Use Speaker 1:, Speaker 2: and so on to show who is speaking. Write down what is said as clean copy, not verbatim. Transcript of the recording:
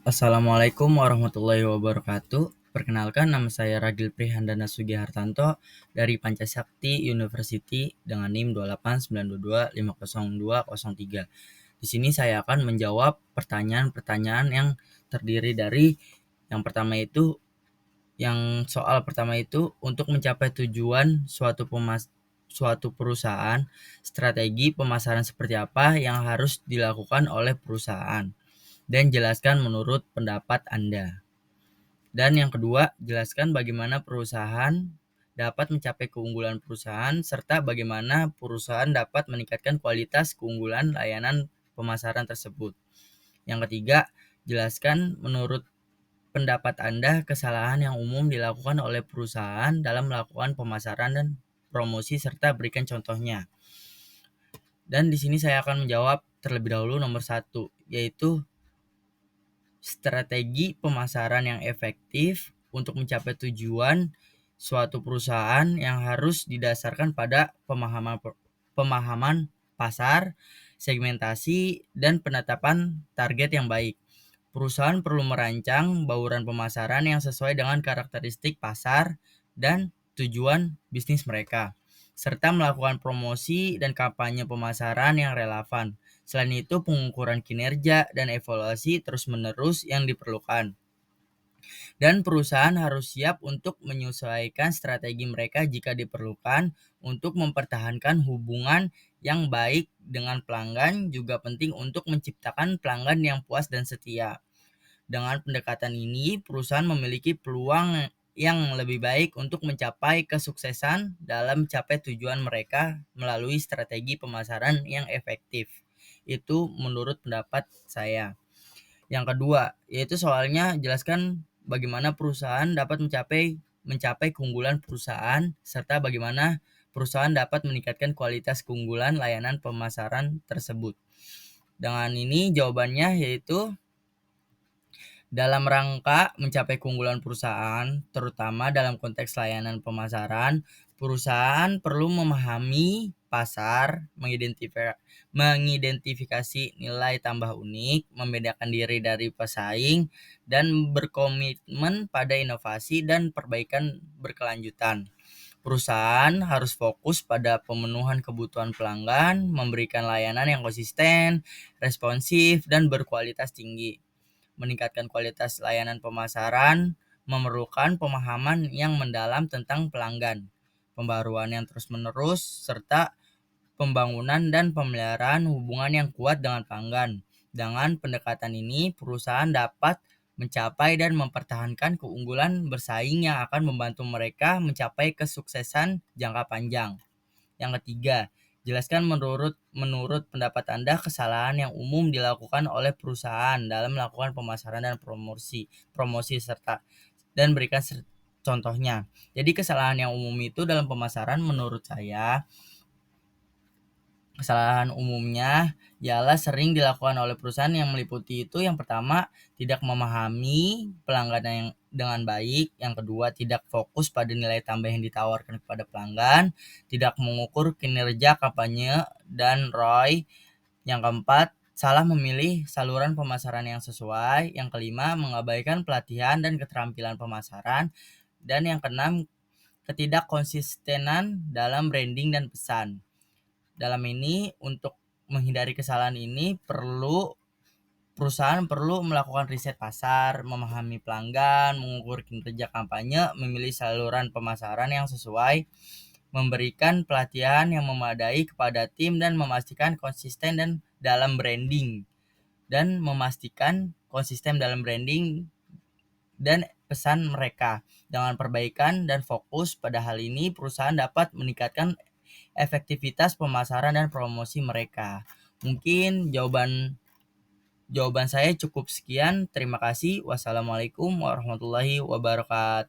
Speaker 1: Assalamualaikum warahmatullahi wabarakatuh. Perkenalkan, nama saya Ragil Prihandana Sugihartanto dari Pancasakti University dengan NIM 28922500203. Di sini saya akan menjawab pertanyaan-pertanyaan yang terdiri dari yang pertama itu soal pertama itu untuk mencapai tujuan suatu perusahaan, strategi pemasaran seperti apa yang harus dilakukan oleh perusahaan dan jelaskan menurut pendapat Anda. Dan yang kedua, jelaskan bagaimana perusahaan dapat mencapai keunggulan perusahaan serta bagaimana perusahaan dapat meningkatkan kualitas keunggulan layanan pemasaran tersebut. Yang ketiga, jelaskan menurut pendapat Anda kesalahan yang umum dilakukan oleh perusahaan dalam melakukan pemasaran dan promosi serta berikan contohnya. Dan di sini saya akan menjawab terlebih dahulu nomor 1, yaitu strategi pemasaran yang efektif untuk mencapai tujuan suatu perusahaan yang harus didasarkan pada pemahaman pasar, segmentasi, dan penetapan target yang baik. Perusahaan perlu merancang bauran pemasaran yang sesuai dengan karakteristik pasar dan tujuan bisnis mereka, serta melakukan promosi dan kampanye pemasaran yang relevan. Selain itu, pengukuran kinerja dan evaluasi terus-menerus yang diperlukan. Dan perusahaan harus siap untuk menyesuaikan strategi mereka jika diperlukan untuk mempertahankan hubungan yang baik dengan pelanggan. Juga penting untuk menciptakan pelanggan yang puas dan setia. Dengan pendekatan ini, perusahaan memiliki peluang yang lebih baik untuk mencapai kesuksesan dalam mencapai tujuan mereka melalui strategi pemasaran yang efektif. Itu menurut pendapat saya. Yang kedua, yaitu soalnya jelaskan bagaimana perusahaan dapat mencapai keunggulan perusahaan serta bagaimana perusahaan dapat meningkatkan kualitas keunggulan layanan pemasaran tersebut. Dengan ini jawabannya yaitu dalam rangka mencapai keunggulan perusahaan, terutama dalam konteks layanan pemasaran, perusahaan perlu memahami pasar, mengidentifikasi nilai tambah unik, membedakan diri dari pesaing, dan berkomitmen pada inovasi dan perbaikan berkelanjutan. Perusahaan harus fokus pada pemenuhan kebutuhan pelanggan, memberikan layanan yang konsisten, responsif, dan berkualitas tinggi. Meningkatkan kualitas layanan pemasaran memerlukan pemahaman yang mendalam tentang pelanggan, pembaruan yang terus-menerus, serta pembangunan dan pemeliharaan hubungan yang kuat dengan pelanggan. Dengan pendekatan ini, perusahaan dapat mencapai dan mempertahankan keunggulan bersaing yang akan membantu mereka mencapai kesuksesan jangka panjang. Yang ketiga, jelaskan menurut pendapat Anda kesalahan yang umum dilakukan oleh perusahaan dalam melakukan pemasaran dan promosi serta dan berikan contohnya. Jadi kesalahan yang umum itu dalam pemasaran menurut saya, kesalahan umumnya ialah sering dilakukan oleh perusahaan yang meliputi itu yang pertama, tidak memahami pelanggan yang dengan baik, yang kedua, tidak fokus pada nilai tambah yang ditawarkan kepada pelanggan, tidak mengukur kinerja kampanye dan ROI, yang keempat, salah memilih saluran pemasaran yang sesuai, yang kelima, mengabaikan pelatihan dan keterampilan pemasaran, dan yang keenam, ketidakkonsistenan dalam branding dan pesan. Dalam ini, untuk menghindari kesalahan ini, perusahaan perlu melakukan riset pasar, memahami pelanggan, mengukur kinerja kampanye, memilih saluran pemasaran yang sesuai, memberikan pelatihan yang memadai kepada tim dan memastikan konsisten dalam branding dan pesan mereka. Dengan perbaikan dan fokus pada hal ini, perusahaan dapat meningkatkan efektivitas pemasaran dan promosi mereka. Mungkin jawaban saya cukup sekian. Terima kasih. Wassalamualaikum warahmatullahi wabarakatuh.